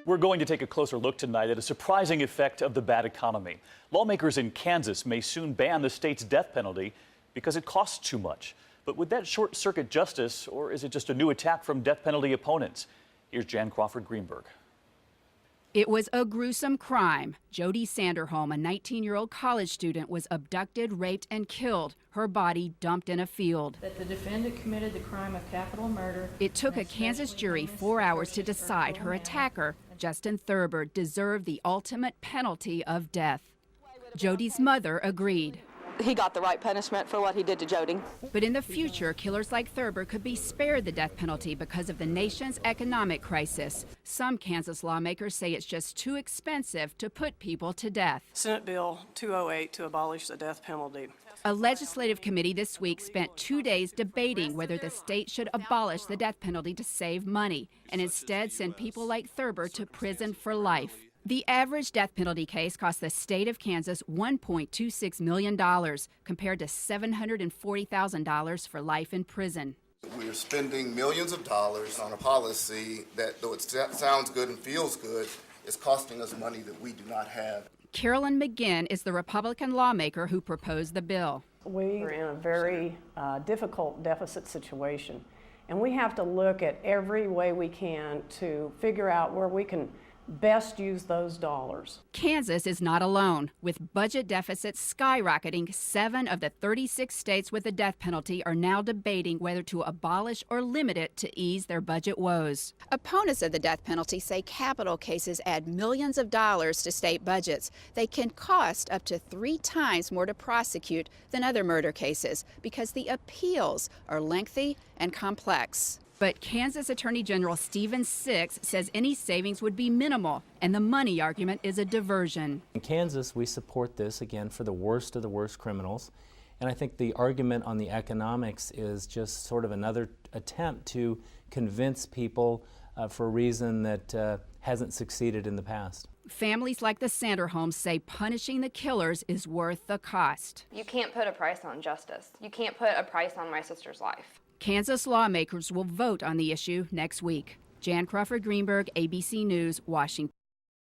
We're going to take a closer look tonight at a surprising effect of the bad economy. Lawmakers in Kansas may soon ban the state's death penalty because it costs too much. But would that short-circuit justice, or is it just a new attack from death penalty opponents? Here's Jan Crawford Greenberg. It was a gruesome crime. Jody Sanderholm, a 19-year-old college student, was abducted, raped, and killed. Her body dumped in a field. That the defendant committed the crime of capital murder. It took a Kansas jury 4 hours to decide her attacker, Justin Thurber, deserved the ultimate penalty of death. Jody's mother agreed. He got the right punishment for what he did to Jody. But in the future, killers like Thurber could be spared the death penalty because of the nation's economic crisis. Some Kansas lawmakers say it's just too expensive to put people to death. Senate Bill 208 to abolish the death penalty. A legislative committee this week spent 2 days debating whether the state should abolish the death penalty to save money and instead send people like Thurber to prison for life. The average death penalty case cost the state of Kansas $1.26 million, compared to $740,000 for life in prison. We're spending millions of dollars on a policy that, though it sounds good and feels good, is costing us money that we do not have. Carolyn McGinn is the Republican lawmaker who proposed the bill. We're in a very difficult deficit situation, and we have to look at every way we can to figure out where we can best use those dollars. Kansas is not alone. With budget deficits skyrocketing, 7 of the 36 states with the death penalty are now debating whether to abolish or limit it to ease their budget woes. Opponents of the death penalty say capital cases add millions of dollars to state budgets. They can cost up to 3 times more to prosecute than other murder cases because the appeals are lengthy and complex. But Kansas Attorney General Stephen Six says any savings would be minimal, and the money argument is a diversion. In Kansas, we support this, again, for the worst of the worst criminals. And I think the argument on the economics is just sort of another attempt to convince people for a reason that hasn't succeeded in the past. Families like the Sanderholms say punishing the killers is worth the cost. You can't put a price on justice. You can't put a price on my sister's life. Kansas lawmakers will vote on the issue next week. Jan Crawford Greenberg, ABC News, Washington.